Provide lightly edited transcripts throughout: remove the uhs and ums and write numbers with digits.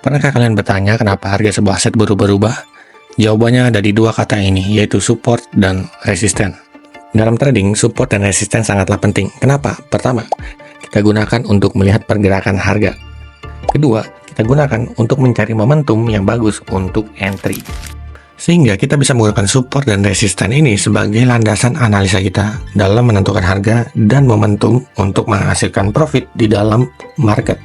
Pernahkah kalian bertanya kenapa harga sebuah aset berubah-ubah? Jawabannya ada di dua kata ini, yaitu support dan resisten. Dalam trading, support dan resisten sangatlah penting. Kenapa? Pertama, kita gunakan untuk melihat pergerakan harga. Kedua, kita gunakan untuk mencari momentum yang bagus untuk entry. Sehingga kita bisa menggunakan support dan resisten ini sebagai landasan analisa kita dalam menentukan harga dan momentum untuk menghasilkan profit di dalam market.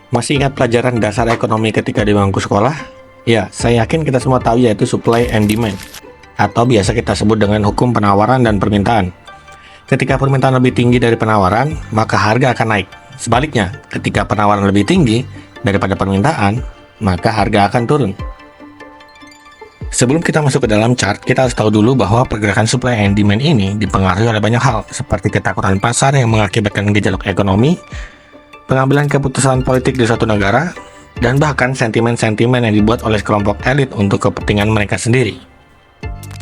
Masih ingat pelajaran dasar ekonomi ketika di bangku sekolah? Ya, saya yakin kita semua tahu yaitu supply and demand, atau biasa kita sebut dengan hukum penawaran dan permintaan. Ketika permintaan lebih tinggi dari penawaran, maka harga akan naik. Sebaliknya, ketika penawaran lebih tinggi daripada permintaan, maka harga akan turun. Sebelum kita masuk ke dalam chart, kita harus tahu dulu bahwa pergerakan supply and demand ini dipengaruhi oleh banyak hal, seperti ketakutan pasar yang mengakibatkan gejolak ekonomi, pengambilan keputusan politik di suatu negara, dan bahkan sentimen-sentimen yang dibuat oleh kelompok elit untuk kepentingan mereka sendiri.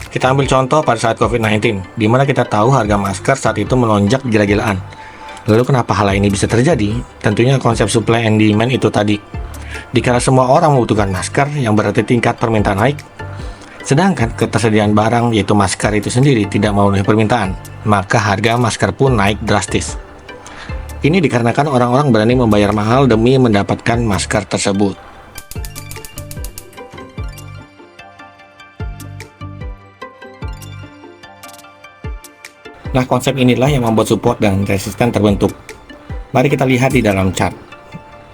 Kita ambil contoh pada saat COVID-19, di mana kita tahu harga masker saat itu melonjak gila-gilaan. Lalu kenapa hal ini bisa terjadi? Tentunya konsep supply and demand itu tadi. Dikala semua orang membutuhkan masker, yang berarti tingkat permintaan naik, sedangkan ketersediaan barang yaitu masker itu sendiri tidak memenuhi permintaan, maka harga masker pun naik drastis. Ini dikarenakan orang-orang berani membayar mahal demi mendapatkan masker tersebut. Nah, konsep inilah yang membuat support dan resisten terbentuk. Mari kita lihat di dalam chart.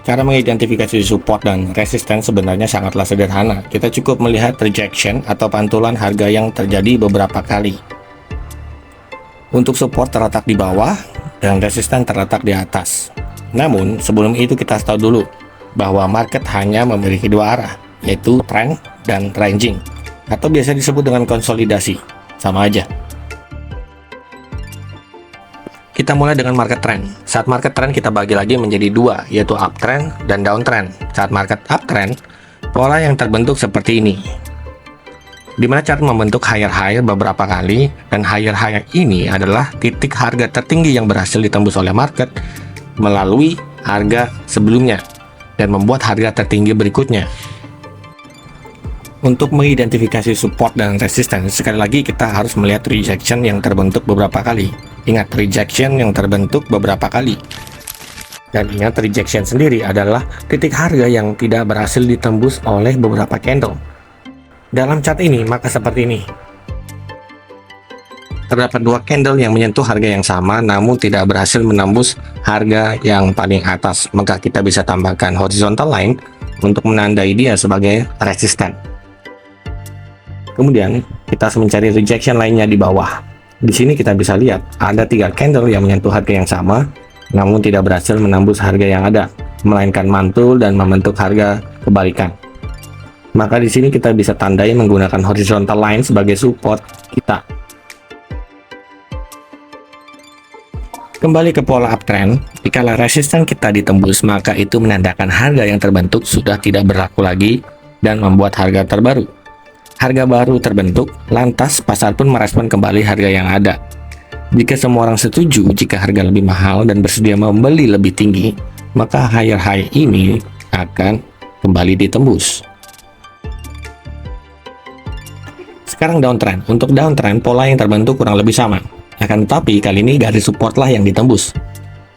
Cara mengidentifikasi support dan resisten sebenarnya sangatlah sederhana. Kita cukup melihat rejection atau pantulan harga yang terjadi beberapa kali. Untuk support terletak di bawah dan resisten terletak di atas. Namun, sebelum itu kita harus tahu dulu bahwa market hanya memiliki dua arah, yaitu trend dan ranging, atau biasa disebut dengan konsolidasi. Sama aja. Kita mulai dengan market trend. Saat market trend kita bagi lagi menjadi dua, yaitu uptrend dan downtrend. Saat market uptrend, pola yang terbentuk seperti ini, di mana chart membentuk higher high beberapa kali, dan higher high ini adalah titik harga tertinggi yang berhasil ditembus oleh market melalui harga sebelumnya dan membuat harga tertinggi berikutnya. Untuk mengidentifikasi support dan resistance, sekali lagi kita harus melihat rejection yang terbentuk beberapa kali. Ingat, rejection yang terbentuk beberapa kali. Dan ingat, rejection sendiri adalah titik harga yang tidak berhasil ditembus oleh beberapa candle. Dalam chart ini, maka seperti ini. Terdapat dua candle yang menyentuh harga yang sama, namun tidak berhasil menembus harga yang paling atas. Maka kita bisa tambahkan horizontal line untuk menandai dia sebagai resisten. Kemudian, kita harus mencari rejection lainnya di bawah. Di sini kita bisa lihat, ada tiga candle yang menyentuh harga yang sama, namun tidak berhasil menembus harga yang ada, melainkan mantul dan membentuk harga kebalikan. Maka di sini kita bisa tandai menggunakan horizontal line sebagai support kita. Kembali ke pola uptrend, jika resisten kita ditembus, maka itu menandakan harga yang terbentuk sudah tidak berlaku lagi dan membuat harga terbaru. Harga baru terbentuk, lantas pasar pun merespon kembali harga yang ada. Jika semua orang setuju jika harga lebih mahal dan bersedia membeli lebih tinggi, maka higher high ini akan kembali ditembus. Sekarang downtrend. Untuk downtrend, pola yang terbentuk kurang lebih sama. Akan tetapi, kali ini garis support lah yang ditembus.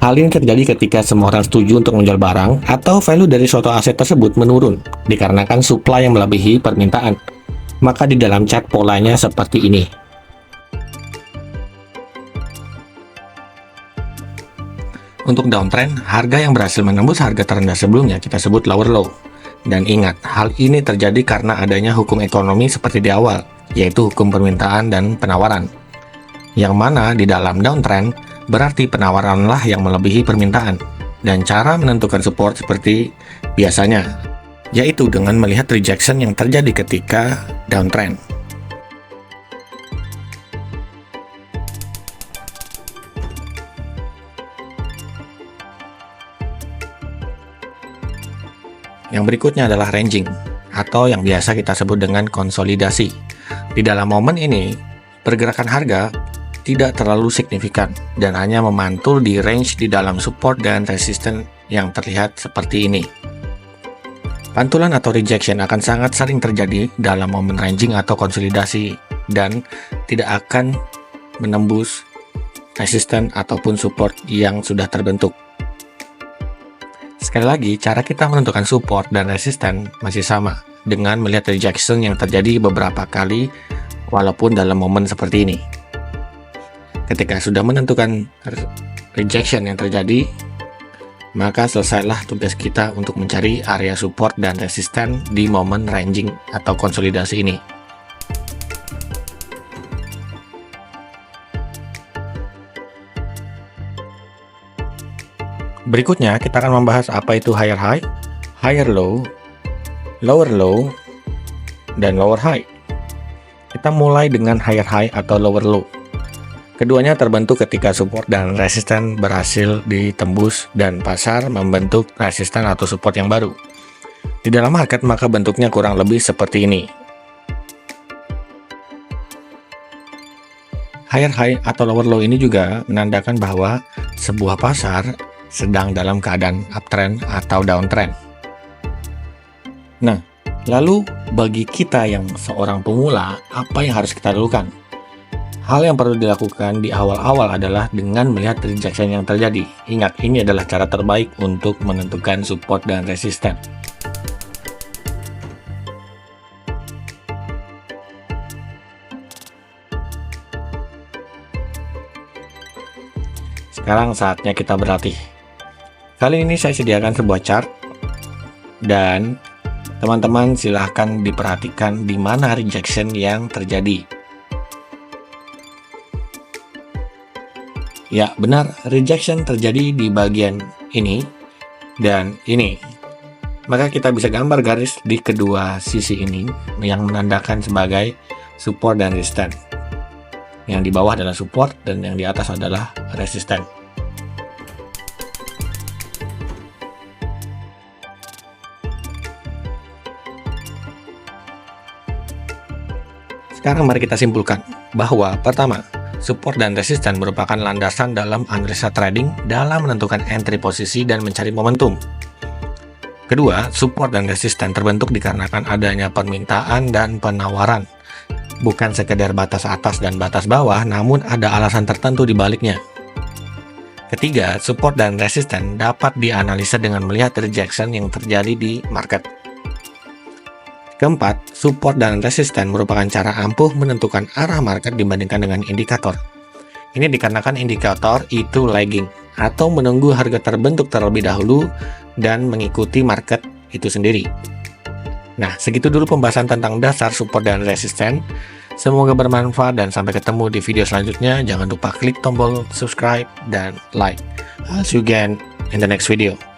Hal ini terjadi ketika semua orang setuju untuk menjual barang atau value dari suatu aset tersebut menurun, dikarenakan supply yang melebihi permintaan. Maka di dalam chart polanya seperti ini. Untuk downtrend, harga yang berhasil menembus harga terendah sebelumnya kita sebut lower low. Dan ingat, hal ini terjadi karena adanya hukum ekonomi seperti di awal, yaitu hukum permintaan dan penawaran. Yang mana di dalam downtrend berarti penawaranlah yang melebihi permintaan. Dan cara menentukan support seperti biasanya, yaitu dengan melihat rejection yang terjadi ketika downtrend. Yang berikutnya adalah ranging, atau yang biasa kita sebut dengan konsolidasi. Di dalam momen ini, pergerakan harga tidak terlalu signifikan dan hanya memantul di range di dalam support dan resisten yang terlihat seperti ini. Pantulan atau rejection akan sangat sering terjadi dalam momen ranging atau konsolidasi dan tidak akan menembus resisten ataupun support yang sudah terbentuk. Sekali lagi, cara kita menentukan support dan resisten masih sama dengan melihat rejection yang terjadi beberapa kali walaupun dalam momen seperti ini. Ketika sudah menentukan rejection yang terjadi, maka selesailah tugas kita untuk mencari area support dan resisten di momen ranging atau konsolidasi ini. Berikutnya kita akan membahas apa itu higher high, higher low, lower low, dan lower high. Kita mulai dengan higher high atau lower low. Keduanya terbentuk ketika support dan resisten berhasil ditembus dan pasar membentuk resisten atau support yang baru. Di dalam market maka bentuknya kurang lebih seperti ini. Higher high atau lower low ini juga menandakan bahwa sebuah pasar sedang dalam keadaan uptrend atau downtrend. Nah, lalu bagi kita yang seorang pemula, apa yang harus kita lakukan? Hal yang perlu dilakukan di awal-awal adalah dengan melihat rejection yang terjadi. Ingat, ini adalah cara terbaik untuk menentukan support dan resisten. Sekarang saatnya kita berlatih. Kali ini saya sediakan sebuah chart dan teman-teman silahkan diperhatikan di mana rejection yang terjadi. Ya, benar, rejection terjadi di bagian ini dan ini. Maka kita bisa gambar garis di kedua sisi ini yang menandakan sebagai support dan resisten. Yang di bawah adalah support dan yang di atas adalah resisten. Sekarang mari kita simpulkan bahwa pertama, support dan resisten merupakan landasan dalam analisa trading dalam menentukan entry posisi dan mencari momentum. Kedua, support dan resisten terbentuk dikarenakan adanya permintaan dan penawaran. Bukan sekedar batas atas dan batas bawah, namun ada alasan tertentu di baliknya. Ketiga, support dan resisten dapat dianalisa dengan melihat rejection yang terjadi di market. Keempat, support dan resisten merupakan cara ampuh menentukan arah market dibandingkan dengan indikator. Ini dikarenakan indikator itu lagging atau menunggu harga terbentuk terlebih dahulu dan mengikuti market itu sendiri. Nah, segitu dulu pembahasan tentang dasar support dan resisten. Semoga bermanfaat dan sampai ketemu di video selanjutnya. Jangan lupa klik tombol subscribe dan like. I'll see you again in the next video.